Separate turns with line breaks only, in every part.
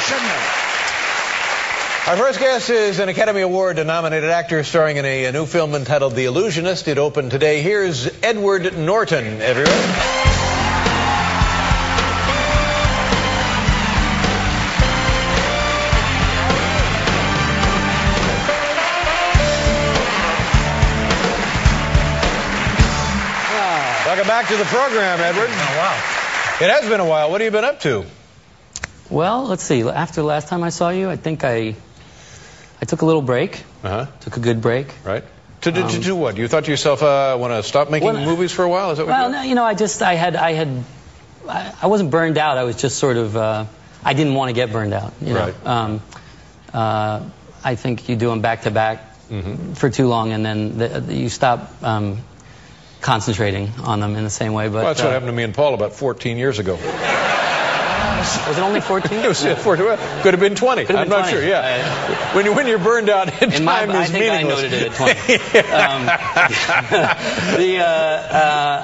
shouldn't it?
Our first guest is an Academy Award-nominated actor starring in a new film entitled The Illusionist. It opened today. Here's Edward Norton, everyone. Welcome back to the program, Edward.
It's been a while.
It has been a while. What have you been up to?
Well, let's see. After the last time I saw you, I think I took a little break. Took a good break.
Right. To do what? You thought to yourself, want to stop making movies for a while? Is that what
well, no, you know, I wasn't burned out. I was just sort of, I didn't want to get burned out. You know?
Right.
I think you do them back to back for too long, and then you stop concentrating on them in the same way. But
well, that's what happened to me and Paul about 14 years ago.
Was it only 14?
It was 14. Could have been 20.
Could have been
I'm not
20.
sure. Yeah. When you're burned out, time is meaningless.
I think I noted it at 20.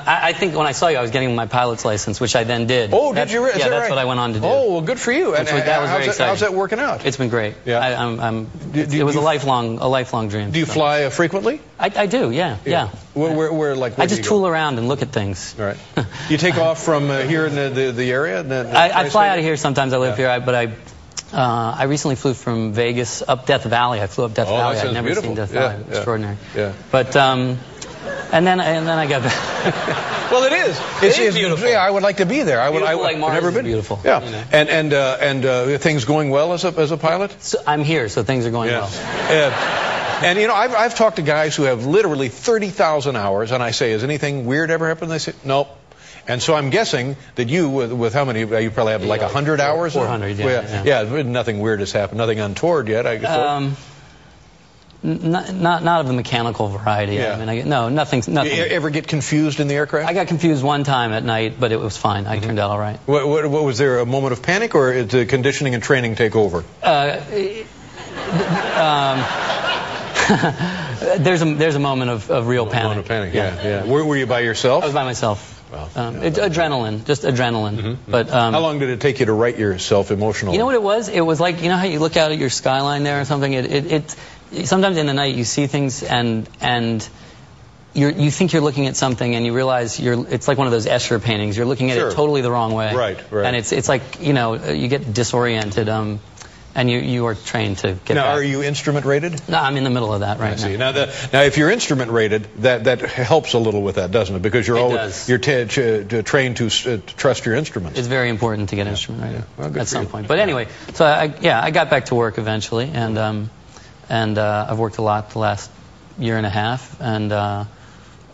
I think when I saw you, I was getting my pilot's license, which I then did.
Oh, did you?
Yeah, that's what I went on to do.
Oh, well, good for you.
That was very exciting.
How's that working out?
It's been great.
Yeah.
It was a lifelong dream.
Do you fly frequently?
I do. Yeah.
Where
I just tool around and look at things.
All right. You take off from here in the area?
I fly out of here sometimes. I live here, but I recently flew from Vegas up Death Valley. I flew up Death Valley. I'd never seen Death Valley. Extraordinary.
Yeah.
But and then I got back.
Well, it is. It's beautiful. Yeah, I would like to be there.
I've never been. Beautiful.
Yeah.
You know?
And things going well as a pilot?
So I'm here, so things are going well.
And you know, I've talked to guys who have literally 30,000 hours, and I say, has anything weird ever happened? They say, nope. And so I'm guessing that you, with how many, you probably have like 100 hours?
400,
yeah. Nothing weird has happened, nothing untoward yet, I guess.
Not of the mechanical variety.
Yeah.
I mean, nothing.
You ever get confused in the aircraft?
I got confused one time at night, but it was fine. I turned out all right.
What was there a moment of panic, or did the conditioning and training take over?
There's a moment of real panic.
Moment of panic. Yeah. Were you by yourself?
I was by myself.
Well,
adrenaline, just adrenaline. But
how long did it take you to write yourself emotionally?
You know what it was? It was like, you know how you look out at your skyline there or something. Sometimes in the night you see things and you think you're looking at something and you realize it's like one of those Escher paintings. You're looking at it totally the wrong way.
Right.
And it's like, you know, you get disoriented. And you are trained to get
now,
back.
Are you instrument rated?
No, I'm in the middle of that right now.
Now, if you're instrument rated, that helps a little with that, doesn't it? Because you're trained to trust your instruments.
It's very important to get instrument rated at some point. But anyway, so I got back to work eventually, and I've worked a lot the last year and a half, and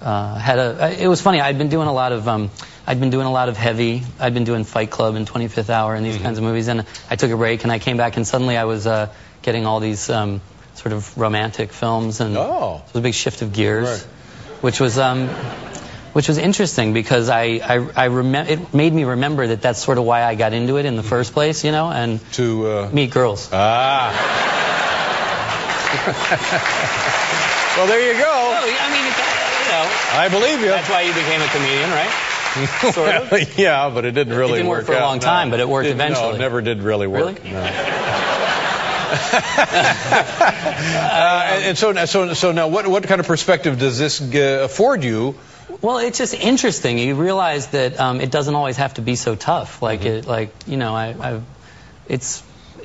it was funny. I'd been doing a lot of heavy. I'd been doing Fight Club and 25th Hour and these kinds of movies, and I took a break and I came back and suddenly I was getting all these sort of romantic films, and so it was a big shift of gears, which was interesting because it made me remember that that's sort of why I got into it in the first place, you know, and to meet girls.
Well, there you go.
Oh, I mean, you know,
I believe you.
That's why you became a comedian, right? Sort of.
Yeah, but it didn't really work.
It didn't work for a long time, but it worked eventually.
No, it never did really work.
Really?
No. And so now, what kind of perspective does this afford you?
Well, it's just interesting. You realize that it doesn't always have to be so tough. You know,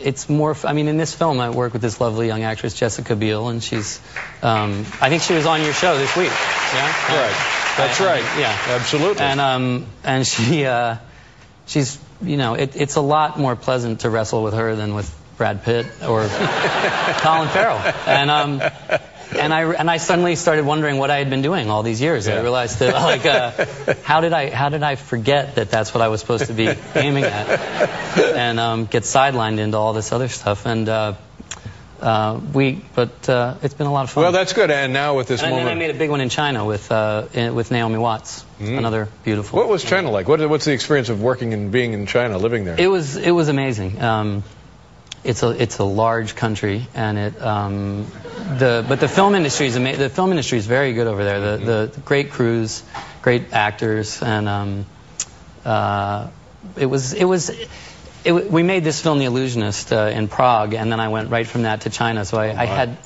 it's more. I mean, in this film, I work with this lovely young actress, Jessica Biel, and she's. I think she was on your show this week. Yeah.
Right. That's right.
Yeah.
Absolutely.
And she's. You know, it's a lot more pleasant to wrestle with her than with Brad Pitt or Colin Farrell. And I suddenly started wondering what I had been doing all these years. I realized that how did I forget that that's what I was supposed to be aiming at, and get sidelined into all this other stuff. And it's been a lot of fun.
Well, that's good. And now with this moment,
and then I made a big one in China with Naomi Watts, another beautiful.
What was China like? What's the experience of working and being in China, living there?
It was amazing. It's a large country, and but the film industry is very good over there. The great crews, great actors, and it was we made this film, The Illusionist, in Prague, and then I went right from that to China. So I had.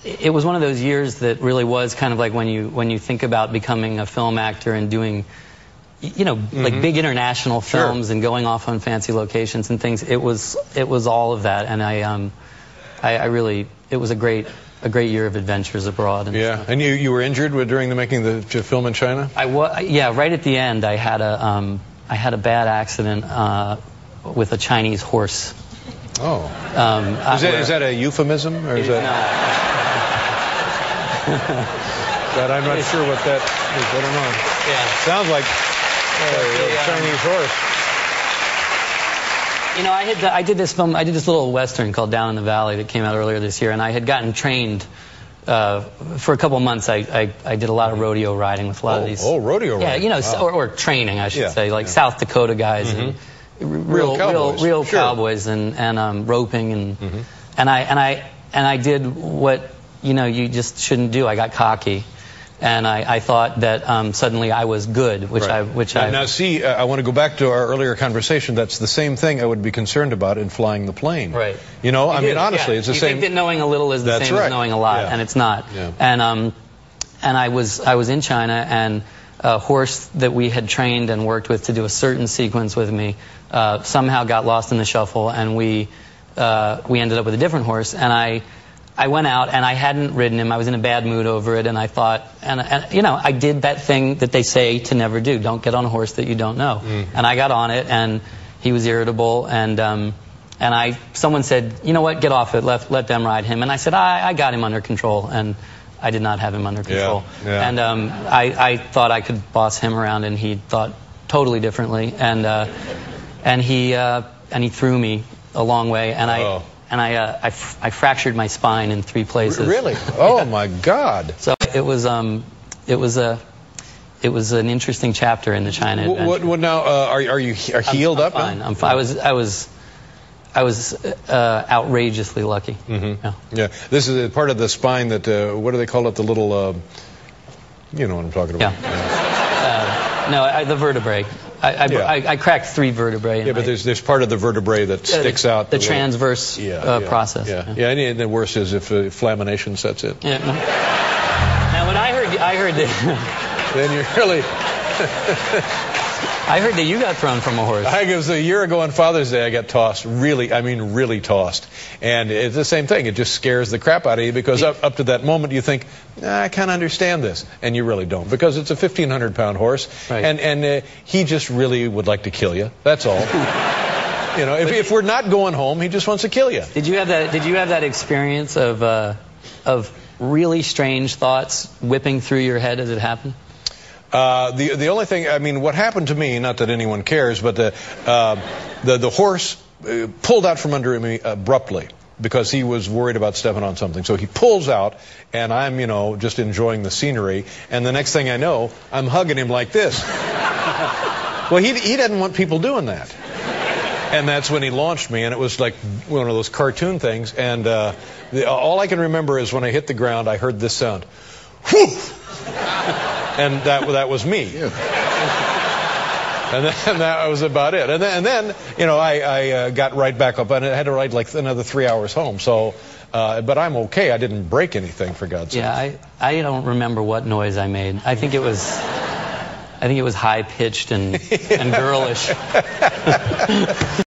It was one of those years that really was kind of like when you think about becoming a film actor and doing, like big international films and going off on fancy locations and things. It was all of that, and I really, it was a great year of adventures abroad. And
yeah, and you were injured during the making of the film in China?
Yeah, right at the end, I had a bad accident with a Chinese horse.
Oh. Is that a euphemism, or is that?
No.
But I'm not sure what that is. I don't know.
Yeah.
Sounds like a Chinese horse.
I did this film. I did this little western called Down in the Valley that came out earlier this year, and I had gotten trained for a couple of months. I did a lot of rodeo riding with a lot of these. Oh,
rodeo riding.
Yeah,
wow.
or training, I should say, like South Dakota guys and real cowboys and roping and I did what you just shouldn't do. I got cocky, and I thought that suddenly I was good,
Now see, I want to go back to our earlier conversation. That's the same thing I would be concerned about in flying the plane.
Right.
I mean, honestly, it's the same.
You think that knowing a little is the same as knowing a lot, and it's not.
Yeah.
And I was in China, and a horse that we had trained and worked with to do a certain sequence with me somehow got lost in the shuffle, and we ended up with a different horse, and I went out and I hadn't ridden him. I was in a bad mood over it, and I thought, and I did that thing that they say to never do: don't get on a horse that you don't know. And I got on it, and he was irritable, and someone said, you know what, get off it, let them ride him. And I said, I got him under control, and I did not have him under control.
Yeah.
And I thought I could boss him around, and he thought totally differently, and he threw me a long way, and I fractured my spine in 3 places.
Really? Oh my God!
So it was an interesting chapter in the China adventure.
What now? Are you healed up?
Fine. I'm fine. I was outrageously lucky.
Yeah. This is part of the spine that what do they call it? The little you know what I'm talking about.
No, the vertebrae. I cracked 3 vertebrae.
Yeah, but there's part of the vertebrae that sticks out.
The transverse process.
Yeah, and the worst is if flamination sets in.
Yeah. Now, when I heard that.
Then you're really.
I heard that you got thrown from a horse.
It was a year ago on Father's Day. I got tossed. Really tossed. And it's the same thing. It just scares the crap out of you because up to that moment you think, I can't understand this. And you really don't, because it's a 1,500-pound horse.
Right.
And he just really would like to kill you. That's all. If we're not going home, he just wants to kill you.
Did you have that experience of really strange thoughts whipping through your head as it happened?
The only thing, what happened to me, not that anyone cares, but the horse pulled out from under me abruptly because he was worried about stepping on something. So he pulls out, and I'm, just enjoying the scenery, and the next thing I know, I'm hugging him like this. Well, he didn't want people doing that. And that's when he launched me, and it was like one of those cartoon things, and all I can remember is when I hit the ground, I heard this sound. Whew! And that was me. And that was about it. And then I got right back up, and I had to ride like another 3 hours home. So, but I'm okay. I didn't break anything, for God's sake.
Yeah, I don't remember what noise I made. I think it was high pitched and girlish.